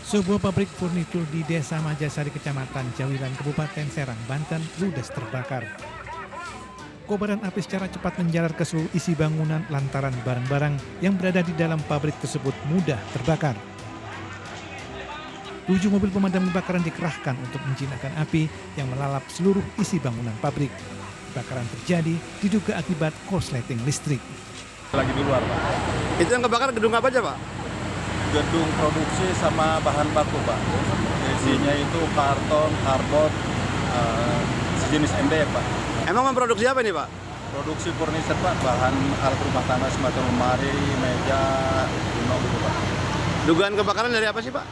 Sebuah pabrik furnitur di Desa Majasari, Kecamatan Jawilan, Kabupaten Serang, Banten, ludes terbakar. Kobaran api secara cepat menjalar ke seluruh isi bangunan lantaran barang-barang yang berada di dalam pabrik tersebut mudah terbakar. 7 mobil pemadam kebakaran dikerahkan untuk menjinakkan api yang melalap seluruh isi bangunan pabrik. Kebakaran terjadi diduga akibat korsleting listrik. Lagi di luar, Pak. Itu yang kebakar gedung apa aja, Pak? Gedung produksi sama bahan baku, Pak. Isinya itu karton, karbon, sejenis MDF, Pak. Emang memproduksi apa nih, Pak? Produksi furniture, Pak. Bahan alat rumah tangga semacam lemari, meja, kuno gitu, Pak. Dugaan kebakaran dari apa sih, Pak?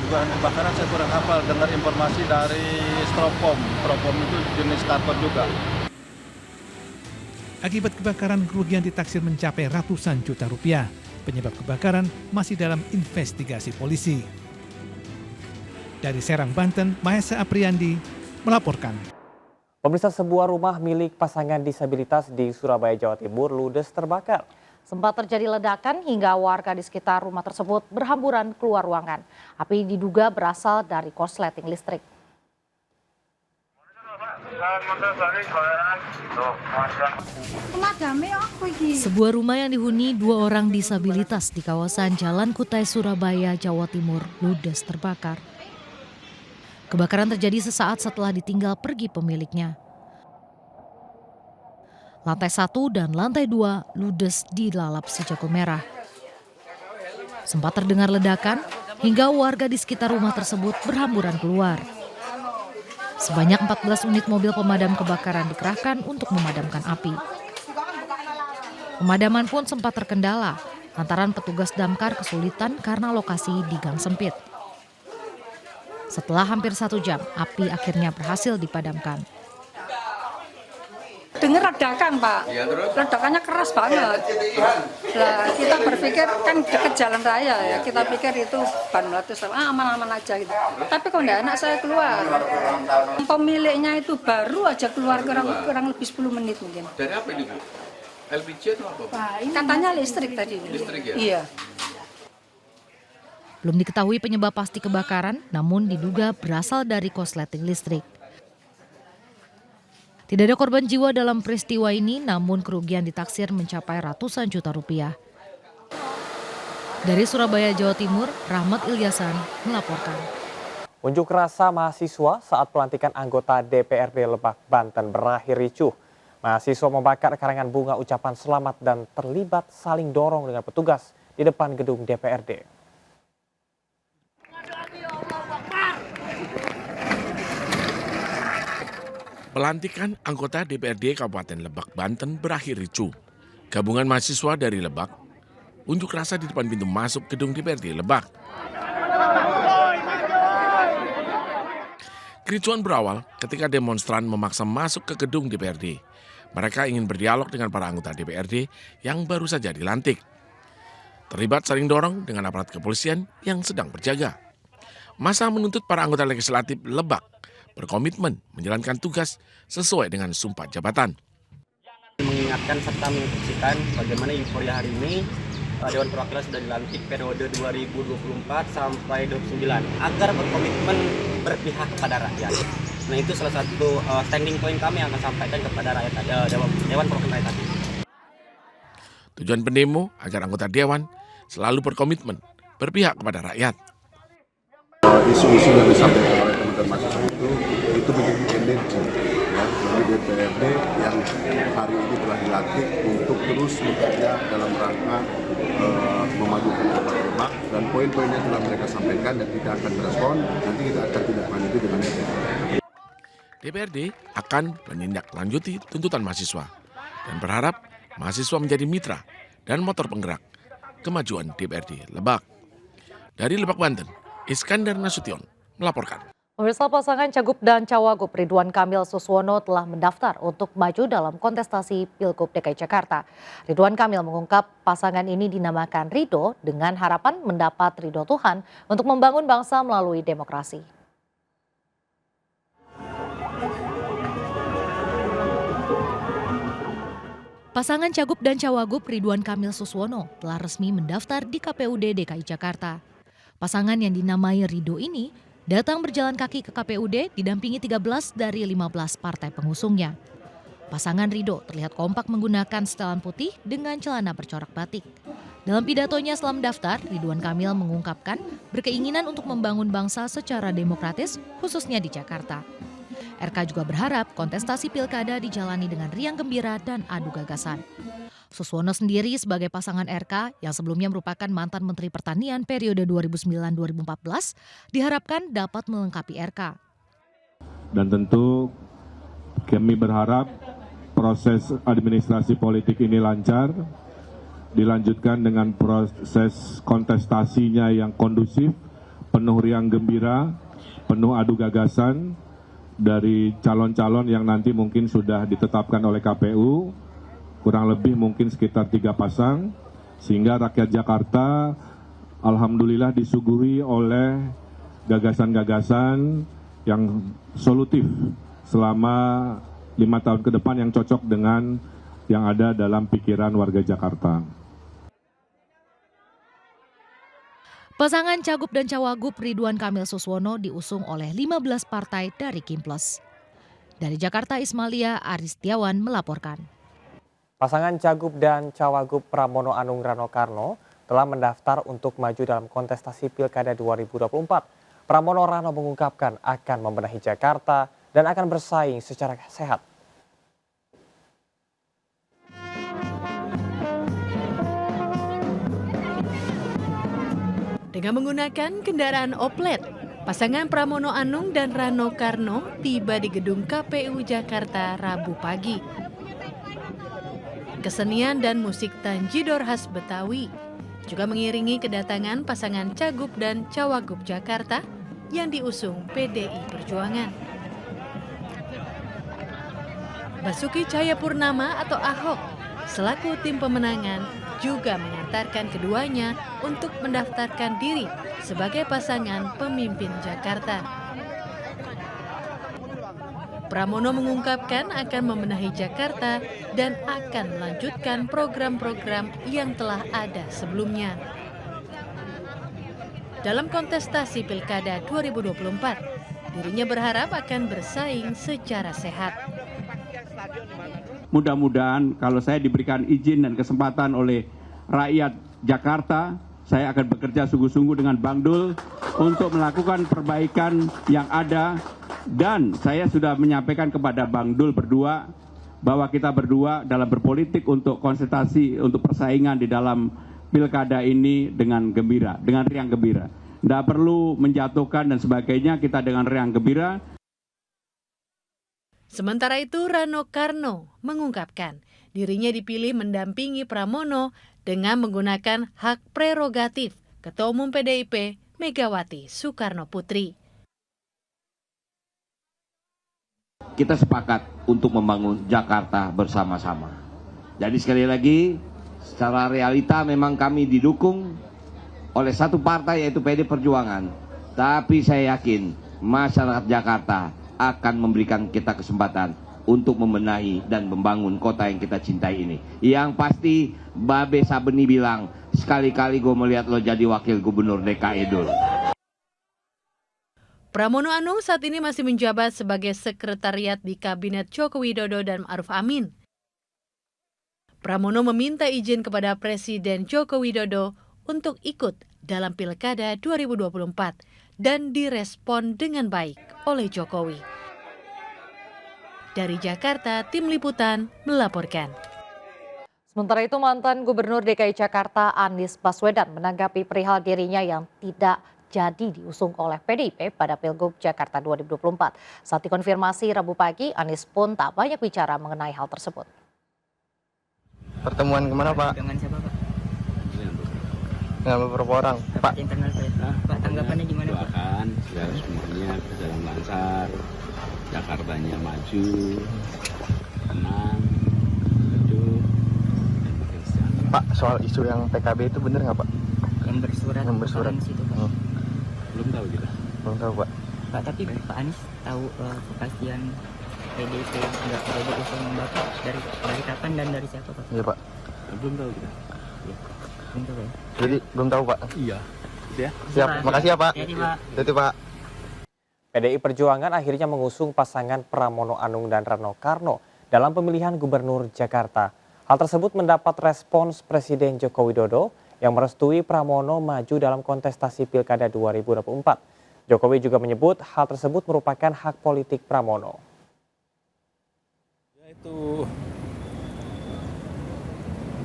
Dugaan kebakaran saya kurang hafal, dengar informasi dari Stropom. Stropom itu jenis karton juga. Akibat kebakaran, kerugian ditaksir mencapai ratusan juta rupiah. Penyebab kebakaran masih dalam investigasi polisi. Dari Serang, Banten, Mahesa Apriandi melaporkan. Pemirsa, sebuah rumah milik pasangan disabilitas di Surabaya, Jawa Timur ludes terbakar. Sempat terjadi ledakan hingga warga di sekitar rumah tersebut berhamburan keluar ruangan. Api diduga berasal dari korsleting listrik. Sebuah rumah yang dihuni 2 orang disabilitas di kawasan Jalan Kutai, Surabaya, Jawa Timur ludes terbakar. Kebakaran terjadi sesaat setelah ditinggal pergi pemiliknya. Lantai 1 dan lantai 2 ludes dilalap si jago merah. Sempat terdengar ledakan hingga warga di sekitar rumah tersebut berhamburan keluar. Sebanyak 14 unit mobil pemadam kebakaran dikerahkan untuk memadamkan api. Pemadaman pun sempat terkendala lantaran petugas damkar kesulitan karena lokasi di gang sempit. Setelah hampir 1 jam, api akhirnya berhasil dipadamkan. Dengar ledakan, Pak. Ya, ledakannya keras banget. Nah, kita berpikir kan dekat jalan raya ya. Kita pikir itu ban meletus, aman-aman aja gitu. Tapi kok enggak, anak saya keluar. Pemiliknya itu baru aja keluar kurang lebih 10 menit mungkin. Dari apa ini, Bu? LPG atau apa? Katanya listrik tadi. Listrik ya? Iya. Belum diketahui penyebab pasti kebakaran, namun diduga berasal dari korsleting listrik. Tidak ada korban jiwa dalam peristiwa ini, namun kerugian ditaksir mencapai ratusan juta rupiah. Dari Surabaya, Jawa Timur, Rahmat Ilyasan melaporkan. Unjuk rasa mahasiswa saat pelantikan anggota DPRD Lebak, Banten berakhir ricuh. Mahasiswa membakar karangan bunga ucapan selamat dan terlibat saling dorong dengan petugas di depan gedung DPRD. Pelantikan anggota DPRD Kabupaten Lebak, Banten berakhir ricuh. Gabungan mahasiswa dari Lebak unjuk rasa di depan pintu masuk gedung DPRD Lebak. Kericuan berawal ketika demonstran memaksa masuk ke gedung DPRD. Mereka ingin berdialog dengan para anggota DPRD yang baru saja dilantik. Terlibat saling dorong dengan aparat kepolisian yang sedang berjaga. Massa menuntut para anggota legislatif Lebak berkomitmen menjalankan tugas sesuai dengan sumpah jabatan. Mengingatkan serta menginstruksikan bagaimana euforia hari ini Dewan Perwakilan sudah dilantik periode 2024 sampai 2029 agar berkomitmen berpihak kepada rakyat. Nah, itu salah satu standing point kami yang akan sampaikan kepada rakyat Dewan Perwakilan rakyat tadi. Tujuan pendemo agar anggota Dewan selalu berkomitmen berpihak kepada rakyat. Isu-isu yang disampaikan oleh teman-teman mahasiswa itu menjadi tendensi ya, bagi DPRD yang hari ini telah dilantik untuk terus bekerja dalam rangka memajukan Kota Lebak, dan poin-poin yang telah mereka sampaikan dan kita akan merespon, nanti kita akan tindak lanjuti dengan DPRD. DPRD akan menindaklanjuti tuntutan mahasiswa dan berharap mahasiswa menjadi mitra dan motor penggerak kemajuan DPRD Lebak. Dari Lebak, Banten, Iskandar Nasution melaporkan. Pemirsa, pasangan Cagup dan Cawagup Ridwan Kamil Suswono telah mendaftar untuk maju dalam kontestasi Pilgub DKI Jakarta. Ridwan Kamil mengungkap pasangan ini dinamakan Ridho dengan harapan mendapat ridho Tuhan untuk membangun bangsa melalui demokrasi. Pasangan Cagup dan Cawagup Ridwan Kamil Suswono telah resmi mendaftar di KPUD DKI Jakarta. Pasangan yang dinamai Ridho ini datang berjalan kaki ke KPUD didampingi 13 dari 15 partai pengusungnya. Pasangan Ridho terlihat kompak menggunakan setelan putih dengan celana bercorak batik. Dalam pidatonya setelah mendaftar, Ridwan Kamil mengungkapkan berkeinginan untuk membangun bangsa secara demokratis, khususnya di Jakarta. RK juga berharap kontestasi pilkada dijalani dengan riang gembira dan adu gagasan. Suswono sendiri sebagai pasangan RK yang sebelumnya merupakan mantan Menteri Pertanian periode 2009-2014 diharapkan dapat melengkapi RK. Dan tentu kami berharap proses administrasi politik ini lancar, dilanjutkan dengan proses kontestasinya yang kondusif, penuh riang gembira, penuh adu gagasan dari calon-calon yang nanti mungkin sudah ditetapkan oleh KPU, kurang lebih mungkin sekitar 3 pasang, sehingga rakyat Jakarta alhamdulillah disuguhi oleh gagasan-gagasan yang solutif selama 5 tahun ke depan yang cocok dengan yang ada dalam pikiran warga Jakarta. Pasangan Cagup dan Cawagup Ridwan Kamil Suswono diusung oleh 15 partai dari Kimples. Dari Jakarta, Ismalia Aristiawan melaporkan. Pasangan Cagup dan Cawagup Pramono Anung Rano Karno telah mendaftar untuk maju dalam kontestasi Pilkada 2024. Pramono Rano mengungkapkan akan membenahi Jakarta dan akan bersaing secara sehat. Dengan menggunakan kendaraan oplet, pasangan Pramono Anung dan Rano Karno tiba di gedung KPU Jakarta Rabu pagi. Kesenian dan musik tanjidor khas Betawi juga mengiringi kedatangan pasangan Cagup dan Cawagup Jakarta yang diusung PDI Perjuangan. Basuki Cahayapurnama atau Ahok selaku tim pemenangan juga mengantarkan keduanya untuk mendaftarkan diri sebagai pasangan pemimpin Jakarta. Pramono mengungkapkan akan membenahi Jakarta dan akan melanjutkan program-program yang telah ada sebelumnya. Dalam kontestasi Pilkada 2024, dirinya berharap akan bersaing secara sehat. Mudah-mudahan kalau saya diberikan izin dan kesempatan oleh rakyat Jakarta, saya akan bekerja sungguh-sungguh dengan Bang Dul untuk melakukan perbaikan yang ada. Dan saya sudah menyampaikan kepada Bang Dul berdua bahwa kita berdua dalam berpolitik untuk konsentrasi, untuk persaingan di dalam pilkada ini dengan gembira, dengan riang gembira. Tidak perlu menjatuhkan dan sebagainya, kita dengan riang gembira. Sementara itu Rano Karno mengungkapkan dirinya dipilih mendampingi Pramono dengan menggunakan hak prerogatif Ketua Umum PDIP Megawati Soekarno Putri. Kita sepakat untuk membangun Jakarta bersama-sama. Jadi sekali lagi, secara realita memang kami didukung oleh satu partai yaitu PD Perjuangan. Tapi saya yakin masyarakat Jakarta akan memberikan kita kesempatan untuk membenahi dan membangun kota yang kita cintai ini. Yang pasti Babe Sabeni bilang, sekali-kali gue melihat lo jadi wakil gubernur DKI dulu. Pramono Anung saat ini masih menjabat sebagai sekretariat di Kabinet Joko Widodo dan Ma'ruf Amin. Pramono meminta izin kepada Presiden Joko Widodo untuk ikut dalam Pilkada 2024 dan direspon dengan baik oleh Jokowi. Dari Jakarta, Tim Liputan melaporkan. Sementara itu mantan Gubernur DKI Jakarta Anies Baswedan menanggapi perihal dirinya yang tidak jadi diusung oleh PDIP pada Pilgub Jakarta 2024. Saat dikonfirmasi Rabu pagi, Anies pun tak banyak bicara mengenai hal tersebut. Pertemuan kemana Pak? Dengan siapa Pak? Dengan beberapa orang. Pak internal Pak, tanggapannya gimana Pak? Doakan segala semuanya berjalan lancar, Jakartanya maju, tenang, teduh, dan makin sejahtera. Pak, soal isu yang PKB itu benar nggak Pak? Yang bersurat. Situ, Pak. Belum tahu kita. Belum tahu Pak. Pak, tapi Pak Anies tahu kepastian PDIP nggak ada diusung Bapak dari kapan dan dari siapa Pak? Iya Pak. Belum tahu kita. Belum tahu ya? Jadi belum tahu Pak? Iya. Ya. Siap, makasih ya Pak. Itu Pak. PDI Perjuangan akhirnya mengusung pasangan Pramono Anung dan Rano Karno dalam pemilihan Gubernur Jakarta. Hal tersebut mendapat respons Presiden Joko Widodo yang merestui Pramono maju dalam kontestasi Pilkada 2024. Jokowi juga menyebut hal tersebut merupakan hak politik Pramono. Itu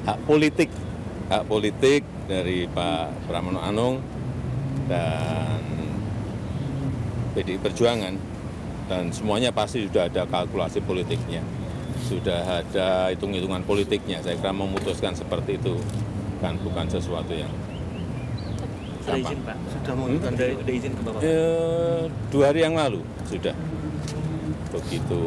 hak politik dari Pak Pramono Anung dan PDI Perjuangan, dan semuanya pasti sudah ada kalkulasi politiknya, sudah ada hitung-hitungan politiknya. Saya kira memutuskan seperti itu kan bukan sesuatu yang gampang. Izin, Pak. Sudah mengundang udah izin ke Bapak? 2 hari yang lalu sudah. Begitu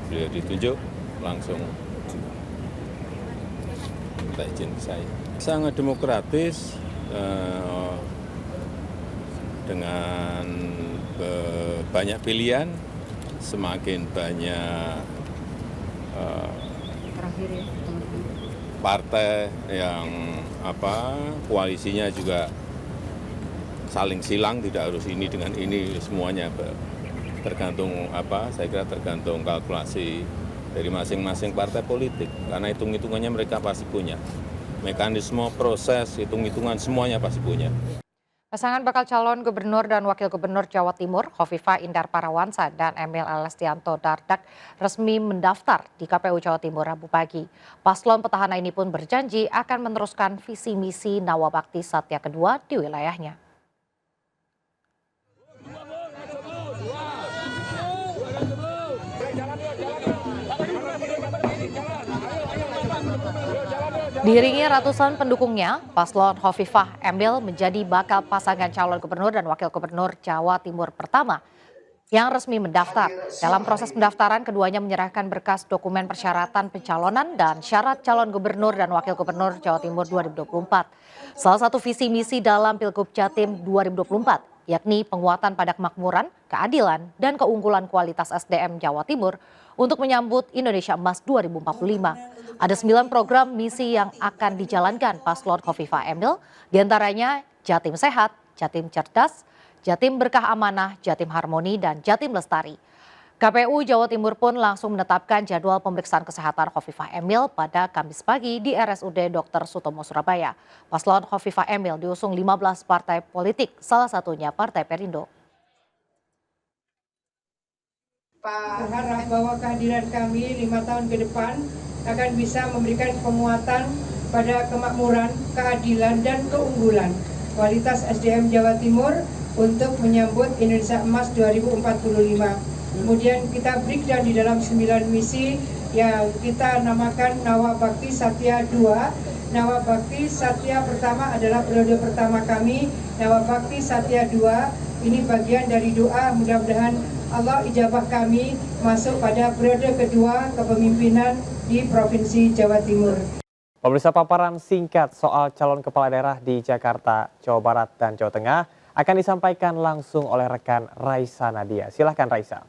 beliau ditunjuk langsung minta izin ke saya. Sangat demokratis, dengan banyak pilihan, semakin banyak partai yang koalisinya juga saling silang, tidak harus ini dengan ini, semuanya tergantung saya kira tergantung kalkulasi dari masing-masing partai politik, karena hitung-hitungannya mereka pasti punya. Mekanisme, proses, hitung-hitungan semuanya pasti punya. Pasangan bakal calon gubernur dan wakil gubernur Jawa Timur, Khofifah Indar Parawansa dan Emil Elestianto Dardak resmi mendaftar di KPU Jawa Timur Rabu pagi. Paslon petahana ini pun berjanji akan meneruskan visi misi Nawabakti Satya kedua di wilayahnya. Diiringi ratusan pendukungnya, paslon Khofifah Emil menjadi bakal pasangan calon gubernur dan wakil gubernur Jawa Timur pertama yang resmi mendaftar. Dalam proses pendaftaran, keduanya menyerahkan berkas dokumen persyaratan pencalonan dan syarat calon gubernur dan wakil gubernur Jawa Timur 2024. Salah satu visi misi dalam Pilgub Jatim 2024, yakni penguatan pada kemakmuran, keadilan, dan keunggulan kualitas SDM Jawa Timur untuk menyambut Indonesia Emas 2045. Ada 9 program misi yang akan dijalankan paslon Khofifah Emil, diantaranya Jatim Sehat, Jatim Cerdas, Jatim Berkah Amanah, Jatim Harmoni, dan Jatim Lestari. KPU Jawa Timur pun langsung menetapkan jadwal pemeriksaan kesehatan Khofifah Emil pada Kamis pagi di RSUD Dr. Sutomo Surabaya. Paslon Khofifah Emil diusung 15 partai politik, salah satunya Partai Perindo. Pak harap bahwa kehadiran kami 5 tahun ke depan akan bisa memberikan penguatan pada kemakmuran, keadilan, dan keunggulan kualitas SDM Jawa Timur untuk menyambut Indonesia Emas 2045. Kemudian kita breakdown di dalam 9 misi yang kita namakan Nawabakti Satya 2. Nawabakti Satya pertama adalah periode pertama kami, Nawabakti Satya 2 ini bagian dari doa, mudah-mudahan Allah ijabah kami masuk pada periode kedua kepemimpinan di Provinsi Jawa Timur. Pemirsa, paparan singkat soal calon kepala daerah di Jakarta, Jawa Barat, dan Jawa Tengah akan disampaikan langsung oleh rekan Raisa Nadia. Silahkan Raisa.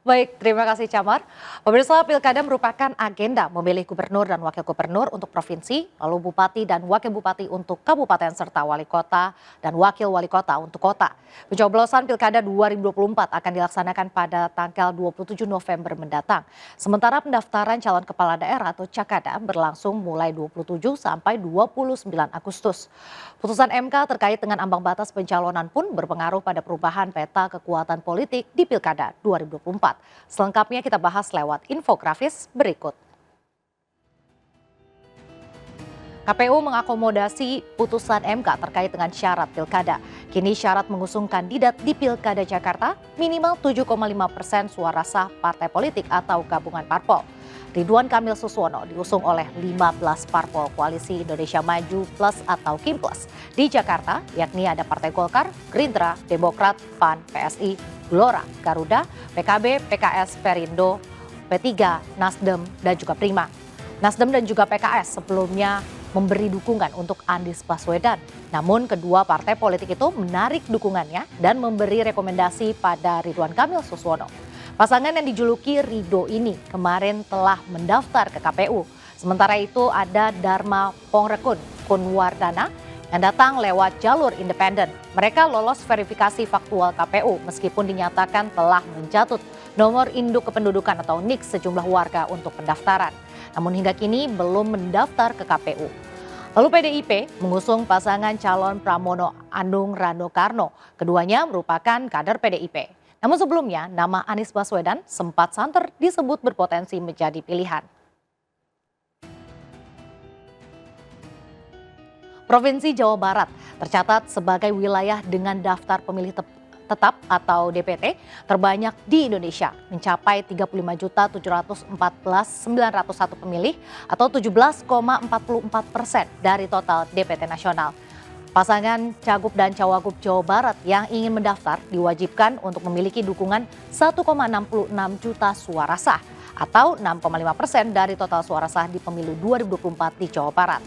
Baik, terima kasih Camar. Pemirsa, Pilkada merupakan agenda memilih gubernur dan wakil gubernur untuk provinsi, lalu bupati dan wakil bupati untuk kabupaten serta wali kota dan wakil wali kota untuk kota. Pencoblosan Pilkada 2024 akan dilaksanakan pada tanggal 27 November mendatang. Sementara pendaftaran calon kepala daerah atau Cakada berlangsung mulai 27 sampai 29 Agustus. Putusan MK terkait dengan ambang batas pencalonan pun berpengaruh pada perubahan peta kekuatan politik di Pilkada 2024. Selengkapnya kita bahas lewat infografis berikut. KPU mengakomodasi putusan MK terkait dengan syarat pilkada. Kini syarat mengusung kandidat di Pilkada Jakarta minimal 7,5% suara sah partai politik atau gabungan parpol. Ridwan Kamil Suswono diusung oleh 15 parpol Koalisi Indonesia Maju Plus atau KIM Plus di Jakarta, yakni ada Partai Golkar, Gerindra, Demokrat, PAN, PSI, Gelora, Garuda, PKB, PKS, Perindo, P3, Nasdem, dan juga Prima. Nasdem dan juga PKS sebelumnya memberi dukungan untuk Anies Baswedan. Namun kedua partai politik itu menarik dukungannya dan memberi rekomendasi pada Ridwan Kamil Suswono. Pasangan yang dijuluki Rido ini kemarin telah mendaftar ke KPU. Sementara itu ada Dharma Pongrekun Kunwardana yang datang lewat jalur independen. Mereka lolos verifikasi faktual KPU meskipun dinyatakan telah mencatut nomor induk kependudukan atau NIK sejumlah warga untuk pendaftaran. Namun hingga kini belum mendaftar ke KPU. Lalu PDIP mengusung pasangan calon Pramono Anung Rano Karno. Keduanya merupakan kader PDIP. Namun sebelumnya nama Anies Baswedan sempat santer disebut berpotensi menjadi pilihan. Provinsi Jawa Barat tercatat sebagai wilayah dengan daftar pemilih tetap atau DPT terbanyak di Indonesia, mencapai 35.714.901 pemilih atau 17,44% dari total DPT nasional. Pasangan Cagup dan Cawagup Jawa Barat yang ingin mendaftar diwajibkan untuk memiliki dukungan 1,66 juta suara sah atau 6,5% dari total suara sah di pemilu 2024 di Jawa Barat.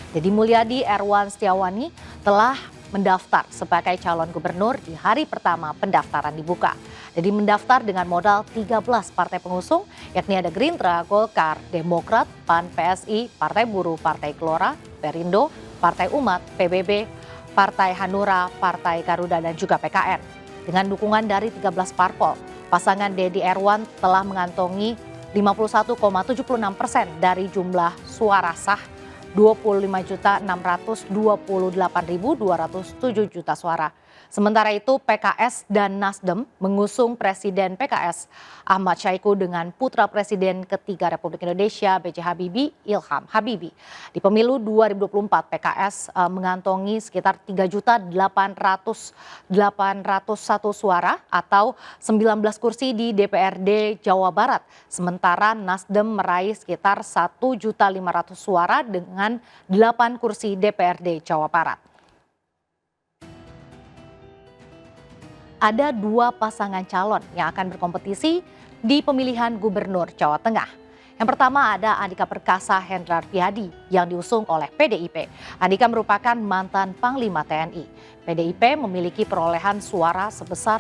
Deddy Mulyadi Erwan Setiawani telah mendaftar sebagai calon gubernur di hari pertama pendaftaran dibuka. Deddy mendaftar dengan modal 13 partai pengusung, yakni ada Gerindra, Golkar, Demokrat, PAN, PSI, Partai Buruh, Partai Gelora, Perindo, Partai Umat, PBB, Partai Hanura, Partai Garuda, dan juga PKN. Dengan dukungan dari 13 parpol, pasangan Deddy Erwan telah mengantongi 51,76% dari jumlah suara sah 25.628.207 juta suara. Sementara itu PKS dan Nasdem mengusung Presiden PKS Ahmad Syahiku dengan putra Presiden ketiga Republik Indonesia B.J. Habibie Ilham Habibie. Di pemilu 2024 PKS mengantongi sekitar 3.801 suara atau 19 kursi di DPRD Jawa Barat. Sementara Nasdem meraih sekitar 1.500 suara dengan 8 kursi DPRD Jawa Barat. Ada dua pasangan calon yang akan berkompetisi di pemilihan gubernur Jawa Tengah. Yang pertama ada Andika Perkasa Hendrar Prihadi yang diusung oleh PDIP. Andika merupakan mantan Panglima TNI. PDIP memiliki perolehan suara sebesar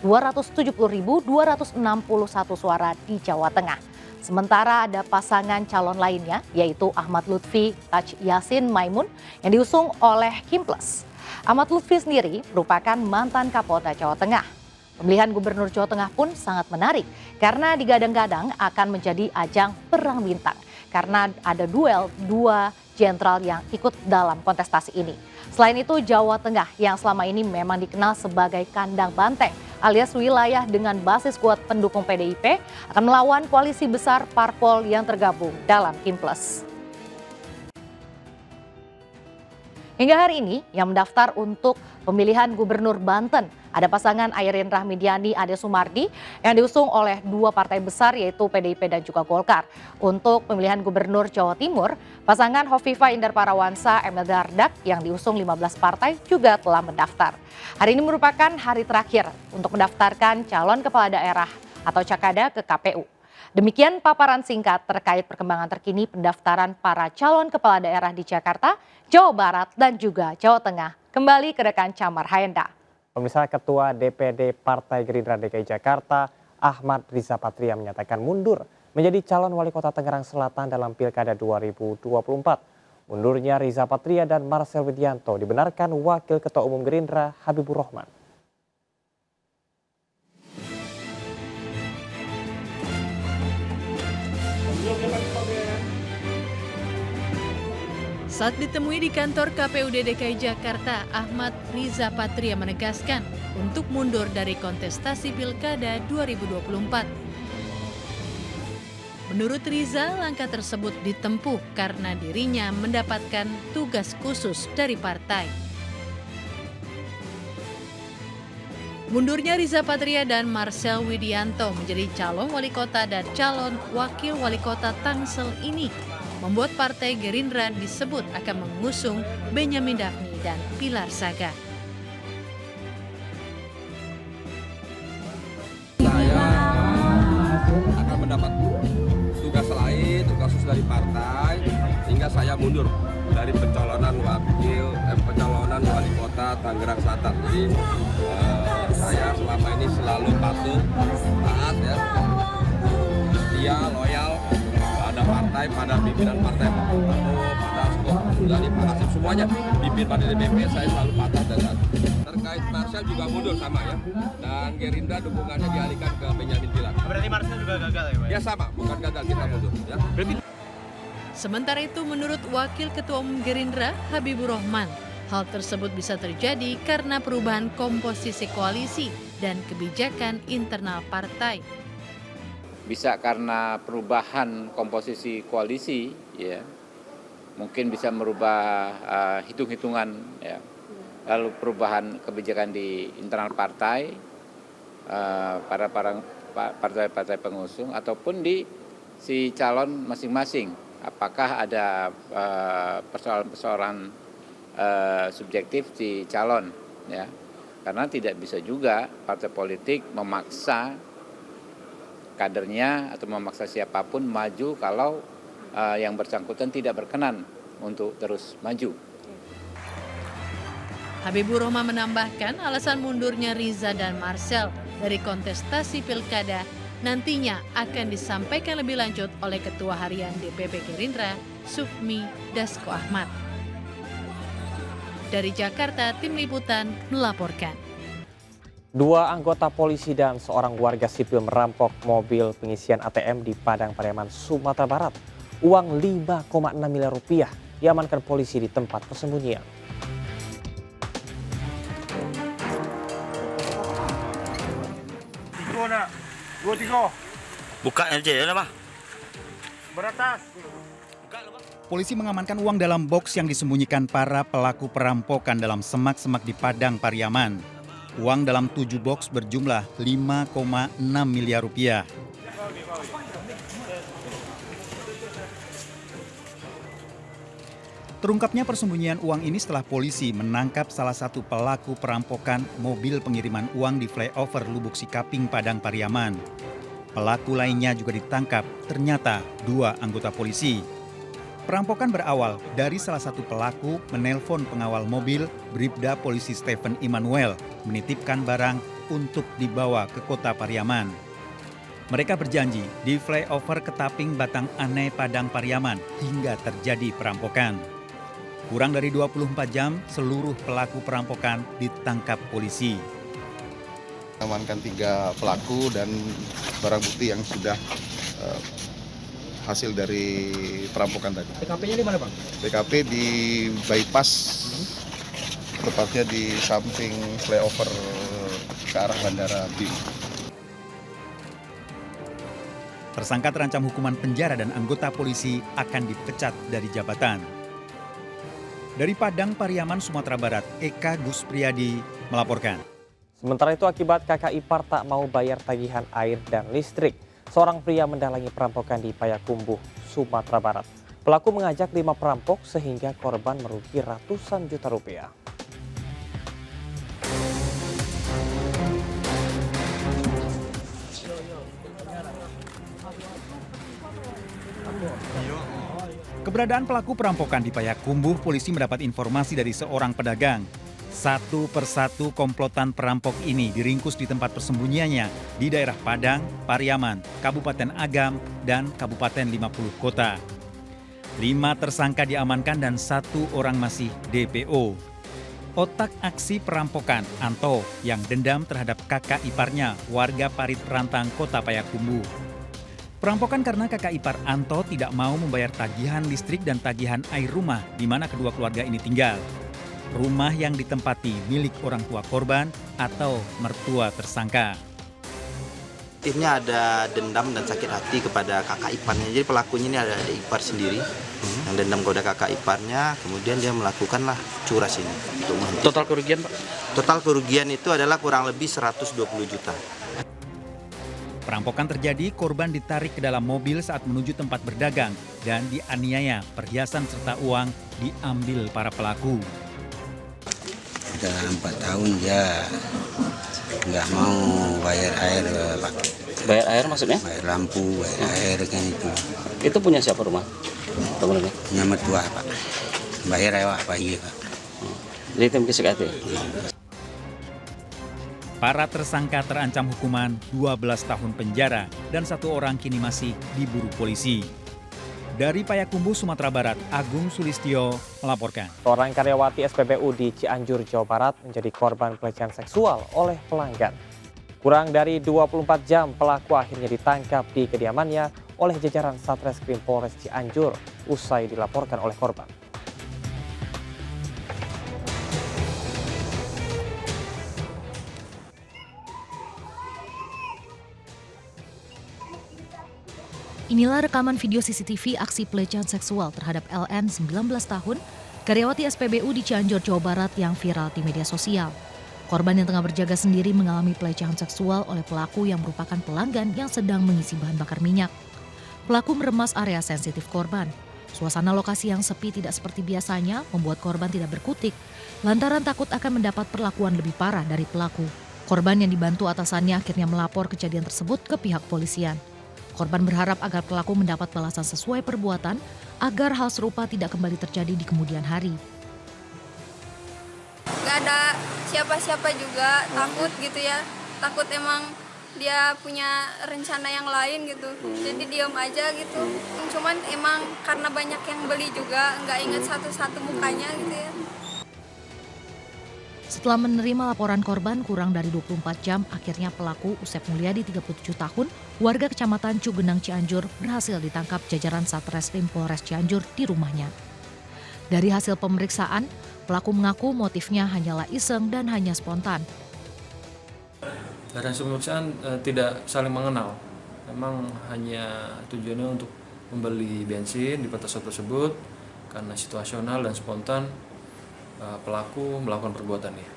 5.270.261 suara di Jawa Tengah. Sementara ada pasangan calon lainnya yaitu Ahmad Lutfi Taj Yasin Maimun yang diusung oleh Kimples. Ahmad Lutfi sendiri merupakan mantan Kapolda Jawa Tengah. Pemilihan gubernur Jawa Tengah pun sangat menarik karena digadang-gadang akan menjadi ajang perang bintang karena ada duel dua jenderal yang ikut dalam kontestasi ini. Selain itu Jawa Tengah yang selama ini memang dikenal sebagai kandang banteng alias wilayah dengan basis kuat pendukung PDIP akan melawan koalisi besar parpol yang tergabung dalam Kimples. Hingga hari ini yang mendaftar untuk pemilihan gubernur Banten ada pasangan Ayrin Rahmidiani Ade Sumardi yang diusung oleh dua partai besar yaitu PDIP dan juga Golkar. Untuk pemilihan gubernur Jawa Timur, pasangan Hovifah Indar Parawansa Emil Dardak yang diusung 15 partai juga telah mendaftar. Hari ini merupakan hari terakhir untuk mendaftarkan calon kepala daerah atau Cakada ke KPU. Demikian paparan singkat terkait perkembangan terkini pendaftaran para calon kepala daerah di Jakarta, Jawa Barat, dan juga Jawa Tengah. Kembali ke rekan Camar Hayenda. Pemirsa, Ketua DPD Partai Gerindra DKI Jakarta, Ahmad Riza Patria menyatakan mundur menjadi calon wali kota Tangerang Selatan dalam Pilkada 2024. Mundurnya Riza Patria dan Marcel Widianto dibenarkan Wakil Ketua Umum Gerindra Habibur Rahman. Saat ditemui di kantor KPUD DKI Jakarta, Ahmad Riza Patria menegaskan untuk mundur dari kontestasi Pilkada 2024. Menurut Riza, langkah tersebut ditempuh karena dirinya mendapatkan tugas khusus dari partai. Mundurnya Riza Patria dan Marcel Widianto menjadi calon wali kota dan calon wakil wali kota Tangsel ini membuat Partai Gerindra disebut akan mengusung Benyamin Daphni dan Pilar Saga. Saya akan mendapat tugas lain, tugas khusus dari partai, sehingga saya mundur dari pencalonan wali kota Tangerang Selatan. Jadi saya selama ini selalu patuh, taat, setia, loyal pada partai partai, pada pimpinan partai Pak Prabowo, pada semua dari Pak Hasim, semuanya pimpinan DPP saya selalu patah dan taat. Terkait Marcel juga mundur sama ya, dan Gerindra dukungannya dialihkan ke Benyamin Bilang. Berarti Marcel juga gagal ya Pak? Ya sama, bukan gagal, kita mundur ya. Sementara itu menurut Wakil Ketua Umum Gerindra Habibur Rahman, hal tersebut bisa terjadi karena perubahan komposisi koalisi dan kebijakan internal partai. Bisa karena perubahan komposisi koalisi, ya, mungkin bisa merubah hitung-hitungan, ya, lalu perubahan kebijakan di internal partai, para partai-partai pengusung, ataupun di si calon masing-masing. Apakah ada persoalan-persoalan subjektif di calon, ya? Karena tidak bisa juga partai politik memaksa kadernya atau memaksa siapapun maju kalau yang bersangkutan tidak berkenan untuk terus maju. Habibur Rahman menambahkan alasan mundurnya Riza dan Marcel dari kontestasi pilkada nantinya akan disampaikan lebih lanjut oleh Ketua Harian DPP Gerindra, Sufmi Dasko Ahmad. Dari Jakarta, Tim Liputan melaporkan. 2 anggota polisi dan seorang warga sipil merampok mobil pengisian ATM di Padang Pariaman, Sumatera Barat. Uang 5,6 miliar rupiah diamankan polisi di tempat persembunyian. Buka aja ya Pak. Beratas. Polisi mengamankan uang dalam box yang disembunyikan para pelaku perampokan dalam semak-semak di Padang Pariaman. Uang dalam 7 box berjumlah 5,6 miliar rupiah. Terungkapnya persembunyian uang ini setelah polisi menangkap salah satu pelaku perampokan mobil pengiriman uang di flyover Lubuk Sikaping, Padang Pariaman. Pelaku lainnya juga ditangkap, ternyata 2 anggota polisi. Perampokan berawal dari salah satu pelaku menelpon pengawal mobil Bribda Polisi Stephen Immanuel menitipkan barang untuk dibawa ke kota Pariaman. Mereka berjanji di flyover Ketaping Batang Anai Padang Pariaman hingga terjadi perampokan. Kurang dari 24 jam, seluruh pelaku perampokan ditangkap polisi. Amankan 3 pelaku dan barang bukti yang sudah hasil dari perampokan tadi. TKP-nya di mana Bang? TKP di bypass, tepatnya di samping flyover ke arah Bandara BIM. Tersangka terancam hukuman penjara dan anggota polisi akan dipecat dari jabatan. Dari Padang Pariaman, Sumatera Barat, Eka Guspriyadi melaporkan. Sementara itu akibat kakak ipar tak mau bayar tagihan air dan listrik, seorang pria mendalangi perampokan di Payakumbuh, Sumatera Barat. Pelaku mengajak 5 perampok sehingga korban merugi ratusan juta rupiah. Keberadaan pelaku perampokan di Payakumbuh, polisi mendapat informasi dari seorang pedagang. Satu persatu komplotan perampok ini diringkus di tempat persembunyiannya di daerah Padang, Pariaman, Kabupaten Agam, dan Kabupaten 50 Kota. 5 tersangka diamankan dan 1 orang masih DPO. Otak aksi perampokan Anto yang dendam terhadap kakak iparnya, warga Parit Rantang, Kota Payakumbuh. Perampokan karena kakak ipar Anto tidak mau membayar tagihan listrik dan tagihan air rumah di mana kedua keluarga ini tinggal. Rumah yang ditempati milik orang tua korban atau mertua tersangka. Motifnya ada dendam dan sakit hati kepada kakak iparnya. Jadi pelakunya ini ada ipar sendiri yang dendam kepada kakak iparnya, kemudian dia melakukanlah curas ini. Total kerugian Pak? Total kerugian itu adalah kurang lebih 120 juta. Perampokan terjadi, korban ditarik ke dalam mobil saat menuju tempat berdagang dan dianiaya, perhiasan serta uang diambil para pelaku. Sudah 4 tahun dia nggak mau bayar air Pak. Bayar air maksudnya? Bayar lampu, bayar air kan itu. Itu punya siapa rumah? Bangunannya? Punya mertua Pak. Bayar air apa iya Pak. Jadi tim KSKT? Para tersangka terancam hukuman 12 tahun penjara dan 1 orang kini masih diburu polisi. Dari Payakumbuh, Sumatera Barat, Agung Sulistyo melaporkan. Seorang karyawati SPBU di Cianjur, Jawa Barat menjadi korban pelecehan seksual oleh pelanggan. Kurang dari 24 jam pelaku akhirnya ditangkap di kediamannya oleh jajaran Satreskrim Polres Cianjur usai dilaporkan oleh korban. Inilah rekaman video CCTV aksi pelecehan seksual terhadap LN 19 tahun, karyawati SPBU di Cianjur, Jawa Barat yang viral di media sosial. Korban yang tengah berjaga sendiri mengalami pelecehan seksual oleh pelaku yang merupakan pelanggan yang sedang mengisi bahan bakar minyak. Pelaku meremas area sensitif korban. Suasana lokasi yang sepi tidak seperti biasanya membuat korban tidak berkutik, lantaran takut akan mendapat perlakuan lebih parah dari pelaku. Korban yang dibantu atasannya akhirnya melapor kejadian tersebut ke pihak polisian. Korban berharap agar pelaku mendapat balasan sesuai perbuatan agar hal serupa tidak kembali terjadi di kemudian hari. Gak ada siapa-siapa juga, takut gitu ya. Takut emang dia punya rencana yang lain gitu. Jadi diam aja gitu. Cuman emang karena banyak yang beli juga, nggak ingat satu-satu mukanya gitu ya. Setelah menerima laporan korban kurang dari 24 jam, akhirnya pelaku Usep Mulyadi 37 tahun, warga Kecamatan Cugenang Cianjur berhasil ditangkap jajaran Satreskrim Polres Cianjur di rumahnya. Dari hasil pemeriksaan, pelaku mengaku motifnya hanyalah iseng dan hanya spontan. Dari hasil pemeriksaan tidak saling mengenal, memang hanya tujuannya untuk membeli bensin di batas tersebut karena situasional dan spontan. Pelaku melakukan perbuatannya.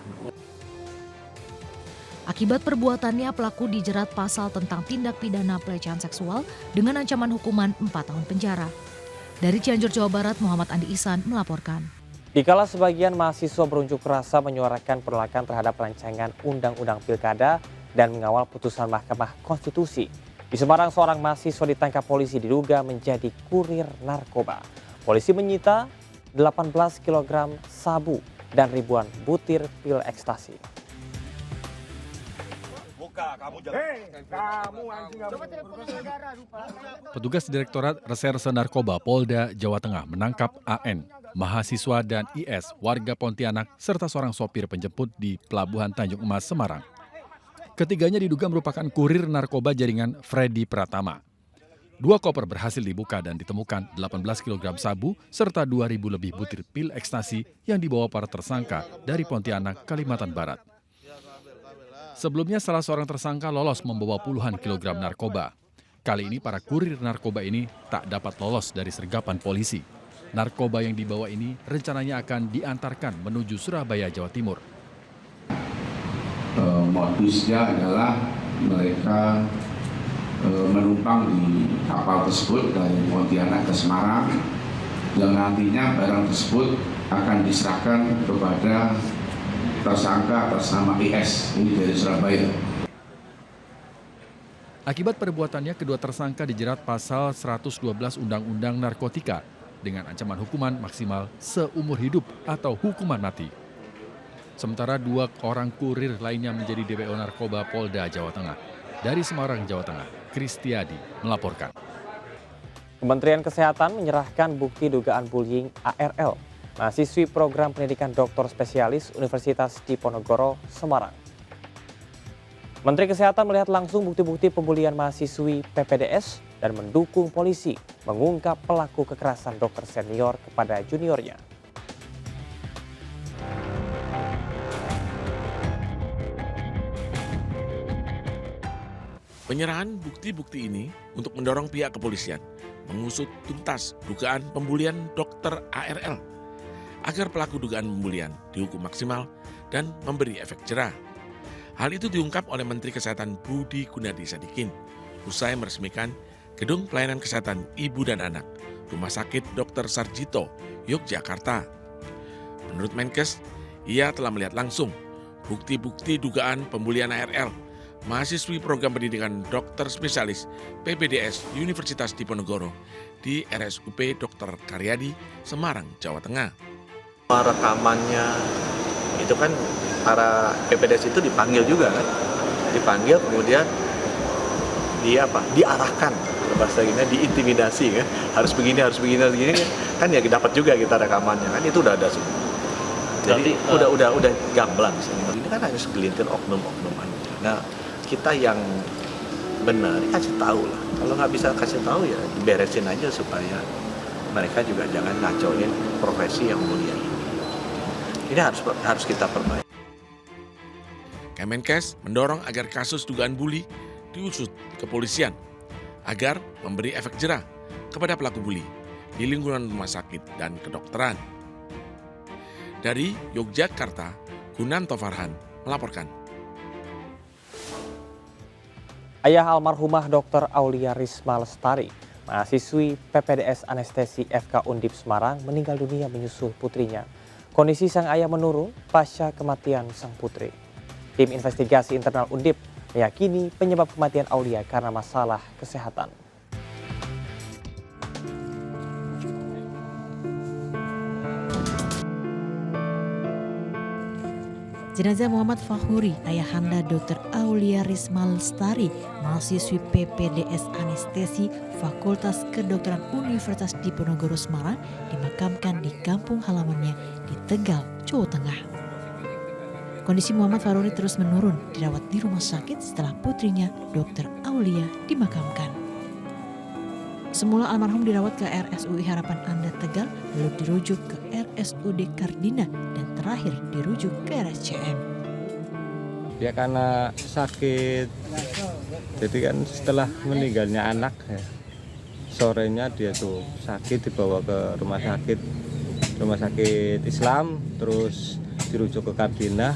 Akibat perbuatannya, pelaku dijerat pasal tentang tindak pidana pelecehan seksual dengan ancaman hukuman 4 tahun penjara. Dari Cianjur, Jawa Barat, Muhammad Andi Ihsan melaporkan. Dikala sebagian mahasiswa berunjuk rasa menyuarakan penolakan terhadap rancangan Undang-Undang Pilkada dan mengawal putusan Mahkamah Konstitusi, di Semarang seorang mahasiswa ditangkap polisi diduga menjadi kurir narkoba. Polisi menyita 18 kg sabu dan ribuan butir pil ekstasi. Petugas Direktorat Reserse Narkoba Polda Jawa Tengah menangkap AN, mahasiswa dan IS warga Pontianak serta seorang sopir penjemput di Pelabuhan Tanjung Emas, Semarang. Ketiganya diduga merupakan kurir narkoba jaringan Freddy Pratama. 2 koper berhasil dibuka dan ditemukan 18 kg sabu serta 2.000 lebih butir pil ekstasi yang dibawa para tersangka dari Pontianak, Kalimantan Barat. Sebelumnya salah seorang tersangka lolos membawa puluhan kilogram narkoba. Kali ini para kurir narkoba ini tak dapat lolos dari sergapan polisi. Narkoba yang dibawa ini rencananya akan diantarkan menuju Surabaya, Jawa Timur. Modusnya adalah mereka menumpang di kapal tersebut dari Pontianak ke Semarang, yang nantinya barang tersebut akan diserahkan kepada tersangka atas nama IS, ini dari Surabaya. Akibat perbuatannya, kedua tersangka dijerat pasal 112 Undang-Undang Narkotika dengan ancaman hukuman maksimal seumur hidup atau hukuman mati. Sementara 2 orang kurir lainnya menjadi DPO Narkoba Polda Jawa Tengah. Dari Semarang, Jawa Tengah, Kristiadi melaporkan. Kementerian Kesehatan menyerahkan bukti dugaan bullying ARL, mahasiswi program pendidikan doktor spesialis Universitas Diponegoro, Semarang. Menteri Kesehatan melihat langsung bukti-bukti pembulian mahasiswi PPDS dan mendukung polisi mengungkap pelaku kekerasan dokter senior kepada juniornya. Penyerahan bukti-bukti ini untuk mendorong pihak kepolisian mengusut tuntas dugaan pembulian dokter ARL agar pelaku dugaan pembulian dihukum maksimal dan memberi efek jerah. Hal itu diungkap oleh Menteri Kesehatan Budi Gunadi Sadikin usai meresmikan Gedung Pelayanan Kesehatan Ibu dan Anak, Rumah Sakit Dr. Sarjito, Yogyakarta. Menurut Menkes, ia telah melihat langsung bukti-bukti dugaan pembulian ARL mahasiswi program pendidikan dokter spesialis PPDS Universitas Diponegoro di RSUP Dr. Karyadi, Semarang, Jawa Tengah. Rekamannya itu kan para PPDS itu dipanggil juga kan, dipanggil kemudian diarahkan ke bahasa gini diintimidasi kan, harus begini kan ya dapat juga kita rekamannya kan, itu udah ada semua. Jadi udah gamblang semua. Ini kan hanya segelintir oknum-oknum aja. Nah, kita yang benar kasih tahu lah. Kalau nggak bisa kasih tahu ya beresin aja supaya mereka juga jangan ngacoin profesi yang mulia ini. Ini harus kita perbaiki. Kemenkes mendorong agar kasus dugaan bully diusut kepolisian agar memberi efek jera kepada pelaku bully di lingkungan rumah sakit dan kedokteran. Dari Yogyakarta, Gunanto Farhan melaporkan. Ayah almarhumah Dr. Aulia Risma Lestari, mahasiswi PPDS Anestesi FK Undip Semarang, meninggal dunia menyusul putrinya. Kondisi sang ayah menurun pasca kematian sang putri. Tim investigasi internal Undip meyakini penyebab kematian Aulia karena masalah kesehatan. Jenazah Muhammad Fahuri, ayahanda Dr. Aulia Risma Lestari, mahasiswi PPDS Anestesi Fakultas Kedokteran Universitas Diponegoro Semarang, dimakamkan di kampung halamannya di Tegal, Jawa Tengah. Kondisi Muhammad Fahuri terus menurun, dirawat di rumah sakit setelah putrinya Dr. Aulia dimakamkan. Semula almarhum dirawat ke RSUI Harapan Anda Tegal, lalu dirujuk ke RSUD Kardina, dan terakhir dirujuk ke RSCM. Dia karena sakit, jadi kan setelah meninggalnya anak, sorenya dia tuh sakit, dibawa ke rumah sakit Islam, terus dirujuk ke Kardina,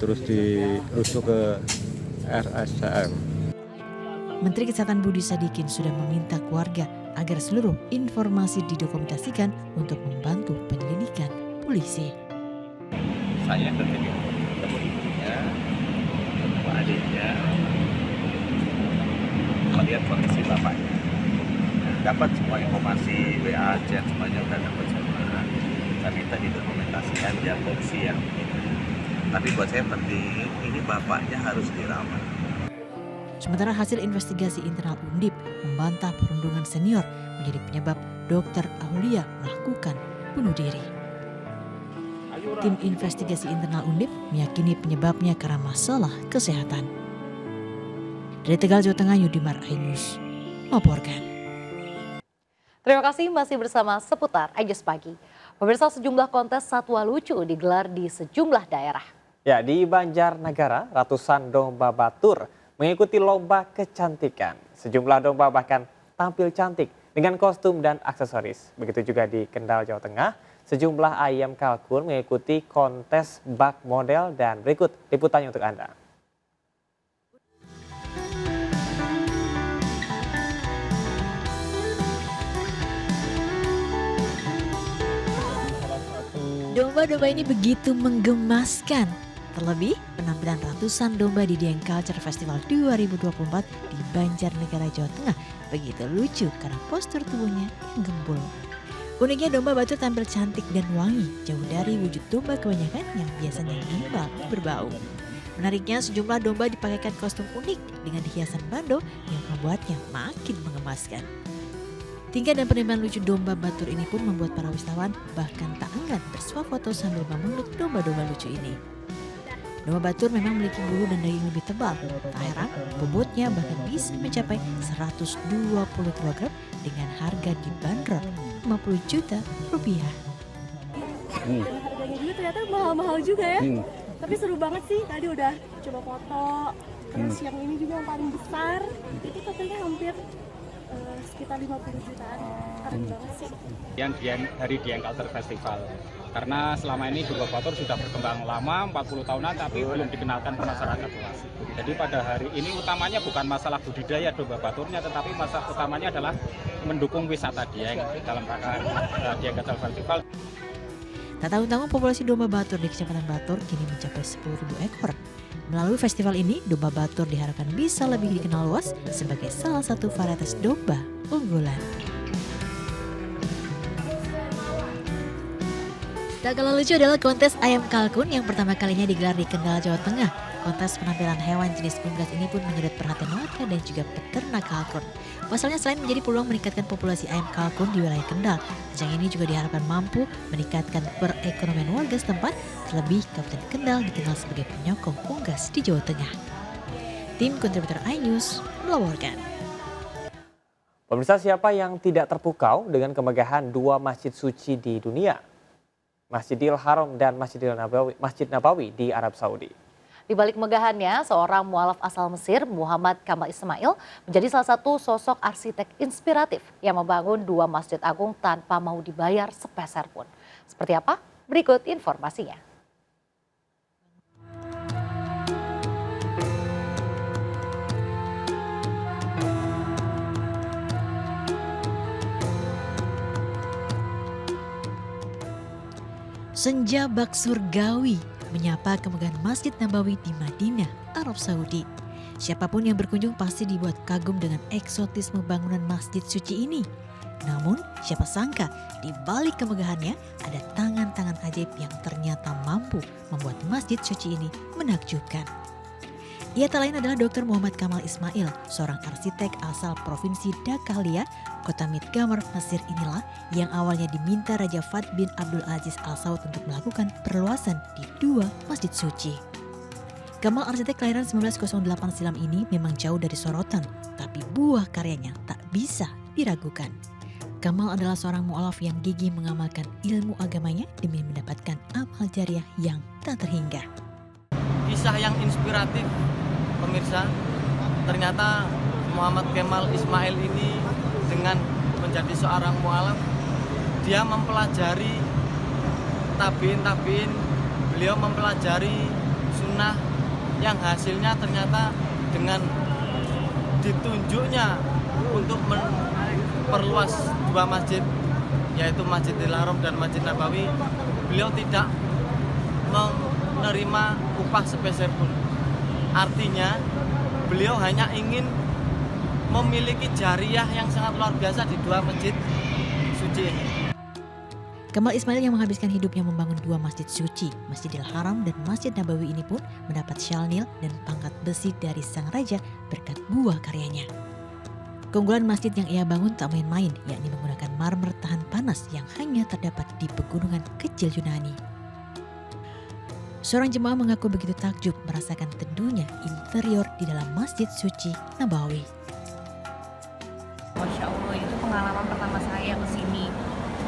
terus dirujuk ke RSCM. Menteri Kesehatan Budi Sadikin sudah meminta keluarga agar seluruh informasi didokumentasikan untuk membantu penyelidikan polisi. Saya ketika ketemu ibunya, ketemu adiknya, melihat kondisi bapaknya, dapat semua informasi, WA, chat, semuanya udah dapat semua. Saya minta didokumentasikan biar polisi yang ini. Tapi buat saya penting, ini bapaknya harus dirawat. Sementara hasil investigasi internal Undip membantah perundungan senior menjadi penyebab Dr. Aulia melakukan bunuh diri. Tim investigasi internal Undip meyakini penyebabnya karena masalah kesehatan. Dari Tegal, Jawa Tengah, Yudimar Ainus melaporkan. Terima kasih masih bersama Seputar Ajus Pagi. Pemirsa, sejumlah kontes satwa lucu digelar di sejumlah daerah. Ya, di Banjarnegara, ratusan domba batur mengikuti lomba kecantikan. Sejumlah domba bahkan tampil cantik dengan kostum dan aksesoris. Begitu juga di Kendal, Jawa Tengah, sejumlah ayam kalkun mengikuti kontes bak model, dan berikut liputannya untuk Anda. Domba-domba ini begitu menggemaskan. Terlebih, penampilan ratusan domba di Dieng Culture Festival 2024 di Banjarnegara, Jawa Tengah begitu lucu karena postur tubuhnya yang gembul. Uniknya, domba batur tampil cantik dan wangi, jauh dari wujud domba kebanyakan yang biasanya gimbal berbau. Menariknya, sejumlah domba dipakaikan kostum unik dengan hiasan bando yang membuatnya makin mengemaskan. Tingkah dan penampilan lucu domba batur ini pun membuat para wisatawan bahkan tak enggan bersuah foto sambil memeluk domba-domba lucu ini. Domba batur memang memiliki bulu dan daging lebih tebal. Tak heran, bobotnya bahkan bisa mencapai 120 kg dengan harga dibanderol Rp50 juta. Dan harganya juga ternyata mahal-mahal juga ya. Tapi seru banget sih, tadi udah coba foto. Terus yang ini juga yang paling besar, itu katanya hampir sekitar 50 jutaan. Keren banget sih. Yang dari Dieng Culture Festival. Karena selama ini domba batur sudah berkembang lama, 40 tahunan, tapi belum dikenalkan ke masyarakat luas. Jadi pada hari ini utamanya bukan masalah budidaya domba baturnya, tetapi masalah utamanya adalah mendukung wisata Dieng dalam rangka Dieng Culture Festival. Tak tanggung-tanggung, populasi domba batur di Kecamatan Batur kini mencapai 10.000 ekor. Melalui festival ini, domba batur diharapkan bisa lebih dikenal luas sebagai salah satu varietas domba unggulan. Tak kalah lucu adalah kontes ayam kalkun yang pertama kalinya digelar di Kendal, Jawa Tengah. Kontes penampilan hewan jenis unggas ini pun menyedot perhatian warga dan juga peternak kalkun. Pasalnya selain menjadi peluang meningkatkan populasi ayam kalkun di wilayah Kendal, ajang ini juga diharapkan mampu meningkatkan perekonomian warga setempat, terlebih Kabupaten Kendal dikenal sebagai penyokong unggas di Jawa Tengah. Tim kontributor iNews melaporkan. Pemirsa, siapa yang tidak terpukau dengan kemegahan dua masjid suci di dunia? Masjidil Haram dan Masjid Nabawi di Arab Saudi. Di balik kemegahannya, seorang mualaf asal Mesir, Muhammad Kamal Ismail, menjadi salah satu sosok arsitek inspiratif yang membangun dua masjid agung tanpa mau dibayar sepeser pun. Seperti apa? Berikut informasinya. Senja bak surgawi menyapa kemegahan Masjid Nabawi di Madinah, Arab Saudi. Siapapun yang berkunjung pasti dibuat kagum dengan eksotisme bangunan masjid suci ini. Namun, siapa sangka di balik kemegahannya ada tangan-tangan ajaib yang ternyata mampu membuat masjid suci ini menakjubkan. Ia tak lain adalah Dr. Muhammad Kamal Ismail, seorang arsitek asal Provinsi Dakalia, kota Midgamar, Mesir inilah yang awalnya diminta Raja Fahd bin Abdul Aziz Al Saud untuk melakukan perluasan di dua masjid suci. Kamal arsitek kelahiran 1908 silam ini memang jauh dari sorotan, tapi buah karyanya tak bisa diragukan. Kamal adalah seorang mu'alaf yang gigih mengamalkan ilmu agamanya demi mendapatkan amal jariah yang tak terhingga. Kisah yang inspiratif, pemirsa. Ternyata Muhammad Kamal Ismail ini dengan menjadi seorang mu'alaf, dia mempelajari tabiin, beliau mempelajari sunnah yang hasilnya ternyata dengan ditunjuknya untuk memperluas dua masjid, yaitu Masjidil Haram dan Masjid Nabawi, beliau tidak menerima upah sepeser pun. Artinya beliau hanya ingin memiliki jariah yang sangat luar biasa di dua masjid suci ini. Kamal Ismail yang menghabiskan hidupnya membangun dua masjid suci, Masjidil Haram dan Masjid Nabawi ini pun mendapat syalnil dan pangkat besi dari sang raja berkat buah karyanya. Keunggulan masjid yang ia bangun tak main-main, yakni menggunakan marmer tahan panas yang hanya terdapat di pegunungan kecil Yunani. Seorang jemaah mengaku begitu takjub merasakan teduhnya interior di dalam masjid suci Nabawi. Masya Allah, itu pengalaman pertama saya ke sini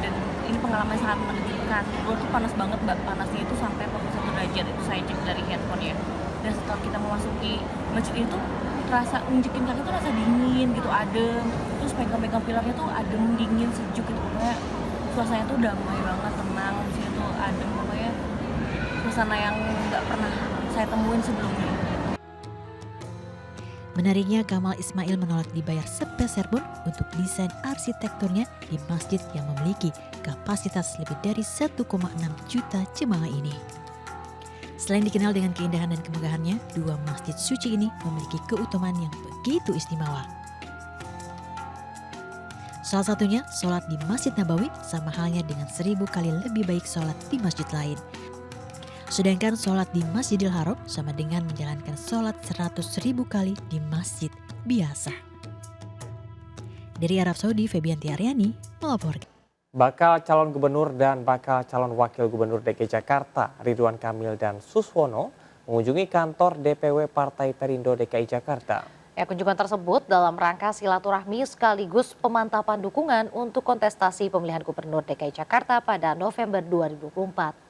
dan ini pengalaman sangat menakjubkan. Luar tuh panas banget, panasnya itu sampai 41 derajat, itu saya cek dari handphone ya. Dan setelah kita memasuki masjid itu, rasa nunjukin kaki itu rasa dingin gitu, adem. Terus pegang-pegang pilarnya tuh adem, dingin, sejuk gitu. Pokoknya suasananya tuh damai banget, tenang. Di sini tuh adem, pokoknya suasana yang nggak pernah saya temuin sebelumnya. Menariknya, Kamal Ismail menolak dibayar sepeser pun untuk desain arsitekturnya di masjid yang memiliki kapasitas lebih dari 1,6 juta jemaah ini. Selain dikenal dengan keindahan dan kemegahannya, dua masjid suci ini memiliki keutamaan yang begitu istimewa. Salah satunya, sholat di Masjid Nabawi sama halnya dengan 1000 kali lebih baik sholat di masjid lain. Sedangkan sholat di Masjidil Haram sama dengan menjalankan sholat 100.000 kali di masjid biasa. Dari Arab Saudi, Febianti Aryani melaporkan. Bakal calon gubernur dan bakal calon wakil gubernur DKI Jakarta, Ridwan Kamil dan Suswono, mengunjungi kantor DPW Partai Perindo DKI Jakarta. Kunjungan tersebut dalam rangka silaturahmi sekaligus pemantapan dukungan untuk kontestasi pemilihan gubernur DKI Jakarta pada November 2024.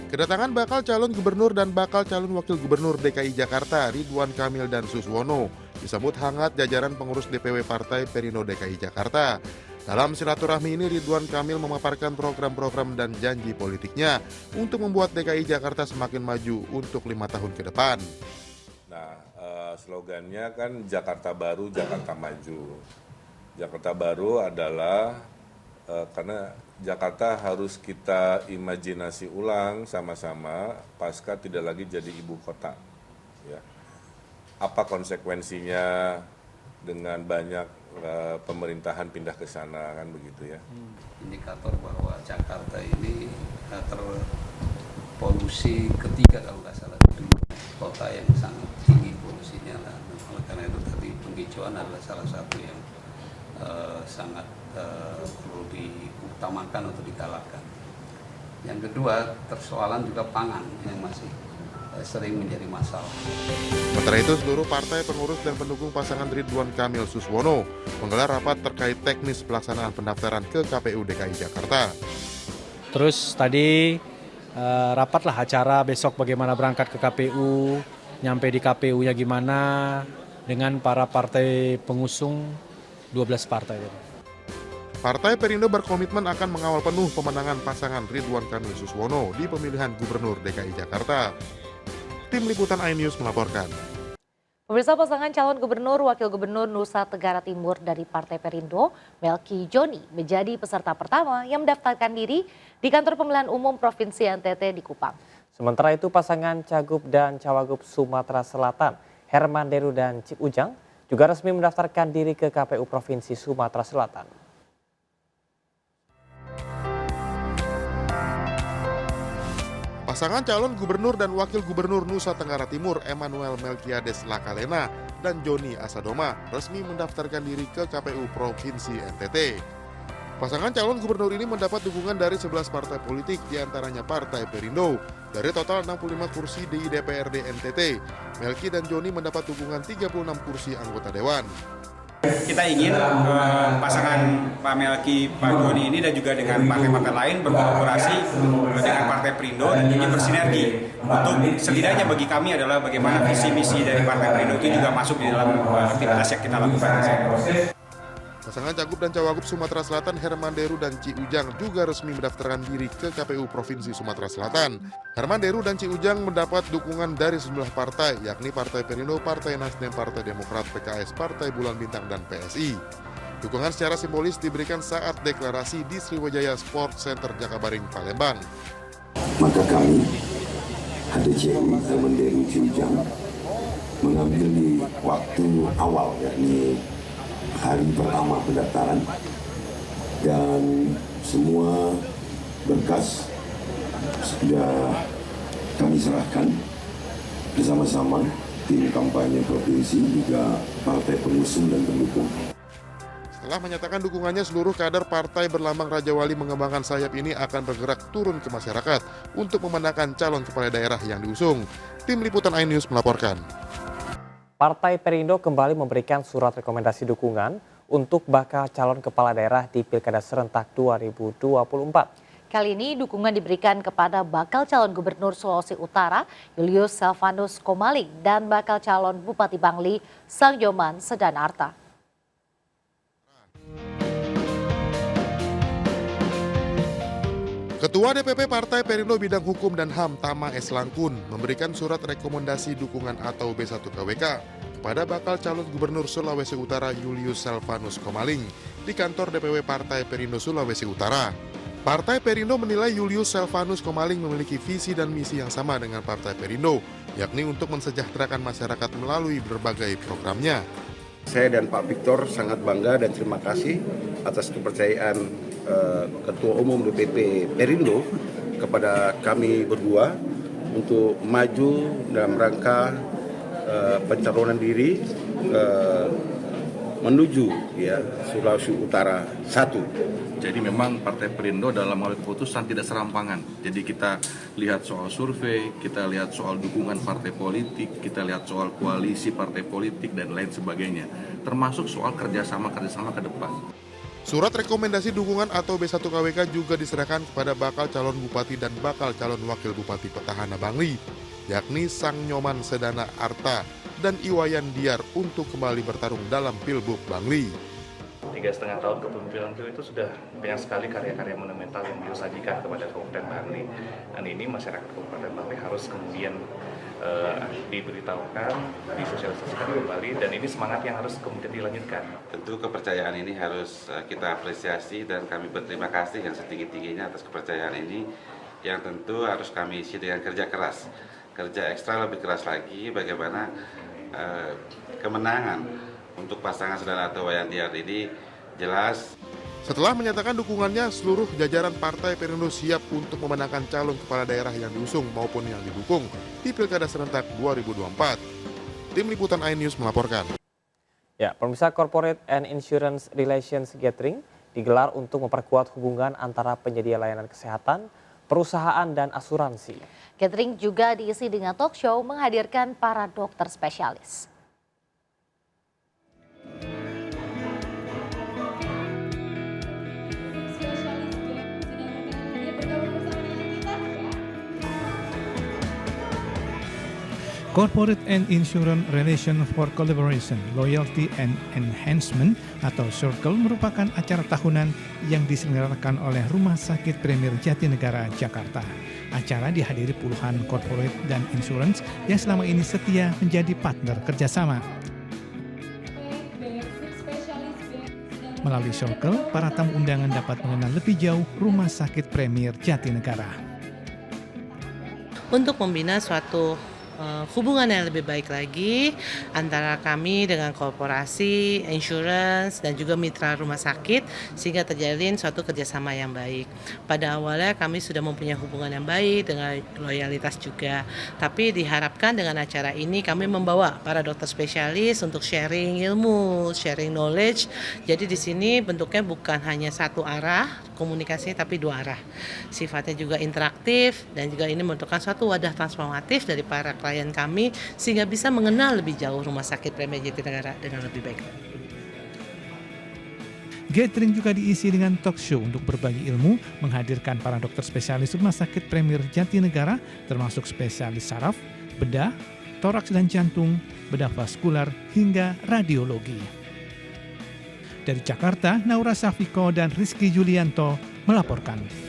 Kedatangan bakal calon gubernur dan bakal calon wakil gubernur DKI Jakarta, Ridwan Kamil dan Suswono, disambut hangat jajaran pengurus DPW Partai Perindo DKI Jakarta. Dalam silaturahmi ini, Ridwan Kamil memaparkan program-program dan janji politiknya untuk membuat DKI Jakarta semakin maju untuk 5 tahun ke depan. Nah, slogannya kan Jakarta Baru, Jakarta Maju. Jakarta Baru adalah karena Jakarta harus kita imajinasi ulang sama-sama pasca tidak lagi jadi ibu kota. Ya. Apa konsekuensinya dengan banyak pemerintahan pindah ke sana kan begitu ya. Indikator bahwa Jakarta ini terpolusi ketiga kalau nggak salah di kota yang sangat tinggi polusinya. Nah, oleh karena itu tadi penghijauan adalah salah satu yang sangat perlu diutamakan untuk digalakkan. Yang kedua, persoalan juga pangan yang masih sering menjadi masalah. Sementara itu, seluruh partai pengurus dan pendukung pasangan Ridwan Kamil Suswono menggelar rapat terkait teknis pelaksanaan pendaftaran ke KPU DKI Jakarta. Terus tadi rapatlah acara besok bagaimana berangkat ke KPU, nyampe di KPU-nya gimana dengan para partai pengusung 12 partai. Partai Perindo berkomitmen akan mengawal penuh pemenangan pasangan Ridwan Kamil Suswono di pemilihan Gubernur DKI Jakarta. Tim Liputan iNews melaporkan. Pemirsa, pasangan calon gubernur wakil gubernur Nusa Tenggara Timur dari Partai Perindo, Melki Joni, menjadi peserta pertama yang mendaftarkan diri di kantor pemilihan umum Provinsi NTT di Kupang. Sementara itu, pasangan Cagup dan Cawagup Sumatera Selatan, Herman Deru dan Cik Ujang, juga resmi mendaftarkan diri ke KPU Provinsi Sumatera Selatan. Pasangan calon gubernur dan wakil gubernur Nusa Tenggara Timur Emmanuel Melkiades Lakalena dan Joni Asadoma resmi mendaftarkan diri ke KPU Provinsi NTT. Pasangan calon gubernur ini mendapat dukungan dari 11 partai politik, diantaranya Partai Perindo. Dari total 65 kursi di DPRD NTT, Melki dan Joni mendapat dukungan 36 kursi anggota dewan. Kita ingin pasangan Pak Melki, Pak Joni ini dan juga dengan partai-partai lain berkolaborasi dengan Partai Perindo dan juga bersinergi untuk setidaknya bagi kami adalah bagaimana visi misi dari Partai Perindo itu juga masuk di dalam aktivitas yang kita lakukan. Pasangan Cagup dan Cawagup Sumatera Selatan Herman Deru dan Cik Ujang juga resmi mendaftarkan diri ke KPU Provinsi Sumatera Selatan. Herman Deru dan Cik Ujang mendapat dukungan dari sejumlah partai, yakni Partai Perindo, Partai Nasdem, Partai Demokrat, PKS, Partai Bulan Bintang, dan PSI. Dukungan secara simbolis diberikan saat deklarasi di Sriwijaya Sport Center Jakabaring, Palembang. Maka kami, HDCI, Herman Deru, Cik Ujang, mengambil di waktu awal, yakni hari pertama pendaftaran, dan semua berkas sudah kami serahkan bersama-sama tim kampanye provinsi juga partai pengusung dan pendukung. Setelah menyatakan dukungannya, seluruh kader partai berlambang Raja Wali mengembangkan sayap ini akan bergerak turun ke masyarakat untuk memenangkan calon kepala daerah yang diusung. Tim Liputan iNews melaporkan. Partai Perindo kembali memberikan surat rekomendasi dukungan untuk bakal calon kepala daerah di Pilkada Serentak 2024. Kali ini dukungan diberikan kepada bakal calon gubernur Sulawesi Utara Julius Selvanus Komaling dan bakal calon Bupati Bangli Sangjoman Sedanarta. Ketua DPP Partai Perindo Bidang Hukum dan HAM Tama S. Langkun memberikan surat rekomendasi dukungan atau B1KWK kepada bakal calon gubernur Sulawesi Utara Julius Selvanus Komaling di kantor DPW Partai Perindo Sulawesi Utara. Partai Perindo menilai Julius Selvanus Komaling memiliki visi dan misi yang sama dengan Partai Perindo, yakni untuk mensejahterakan masyarakat melalui berbagai programnya. Saya dan Pak Victor sangat bangga dan terima kasih atas kepercayaan Ketua Umum DPP Perindo kepada kami berdua untuk maju dalam rangka pencalonan diri menuju Sulawesi Utara 1. Jadi memang Partai Perindo dalam mengambil keputusan tidak serampangan. Jadi kita lihat soal survei, kita lihat soal dukungan partai politik, kita lihat soal koalisi partai politik dan lain sebagainya. Termasuk soal kerjasama ke depan. Surat rekomendasi dukungan atau B1KWK juga diserahkan kepada bakal calon bupati dan bakal calon wakil bupati petahana Bangli, yakni Sangjoman Sedanarta dan Iwayan Diar untuk kembali bertarung dalam Pilbub Bangli. 3,5 tahun kepemimpinan beliau itu sudah banyak sekali karya-karya monumental yang beliau sajikan kepada Kabupaten Bangli. Dan ini masyarakat Kabupaten Bangli harus kemudian diberitahukan, disosialisasikan kembali, dan ini semangat yang harus kemudian dilanjutkan. Tentu kepercayaan ini harus kita apresiasi dan kami berterima kasih yang setinggi-tingginya atas kepercayaan ini, yang tentu harus kami isi dengan kerja keras, kerja ekstra lebih keras lagi bagaimana kemenangan untuk pasangan saudara Ato Wayantiar ini jelas. Setelah menyatakan dukungannya, seluruh jajaran Partai Perindo siap untuk memenangkan calon kepala daerah yang diusung maupun yang didukung di Pilkada serentak 2024. Tim Liputan iNews melaporkan. Ya, pemirsa, Corporate and Insurance Relations Gathering digelar untuk memperkuat hubungan antara penyedia layanan kesehatan, perusahaan, dan asuransi. Gathering juga diisi dengan talk show menghadirkan para dokter spesialis. Corporate and Insurance Relation for Collaboration, Loyalty and Enhancement atau CIRCLE merupakan acara tahunan yang diselenggarakan oleh Rumah Sakit Premier Jatinegara, Jakarta. Acara dihadiri puluhan corporate dan insurance yang selama ini setia menjadi partner kerjasama. Melalui CIRCLE, para tamu undangan dapat mengenal lebih jauh Rumah Sakit Premier Jatinegara. Untuk membina suatu hubungan yang lebih baik lagi antara kami dengan korporasi, insurance, dan juga mitra rumah sakit sehingga terjalin suatu kerjasama yang baik. Pada awalnya kami sudah mempunyai hubungan yang baik dengan loyalitas juga, tapi diharapkan dengan acara ini kami membawa para dokter spesialis untuk sharing ilmu, sharing knowledge. Jadi di sini bentuknya bukan hanya satu arah komunikasi tapi dua arah. Sifatnya juga interaktif dan juga ini merupakan suatu wadah transformatif dari para klien kami sehingga bisa mengenal lebih jauh Rumah Sakit Premier Jatinegara dengan lebih baik. Gathering juga diisi dengan talk show untuk berbagi ilmu, menghadirkan para dokter spesialis Rumah Sakit Premier Jatinegara termasuk spesialis saraf, bedah, toraks dan jantung, bedah vaskular hingga radiologi. Dari Jakarta, Naura Safiko dan Rizky Julianto melaporkan.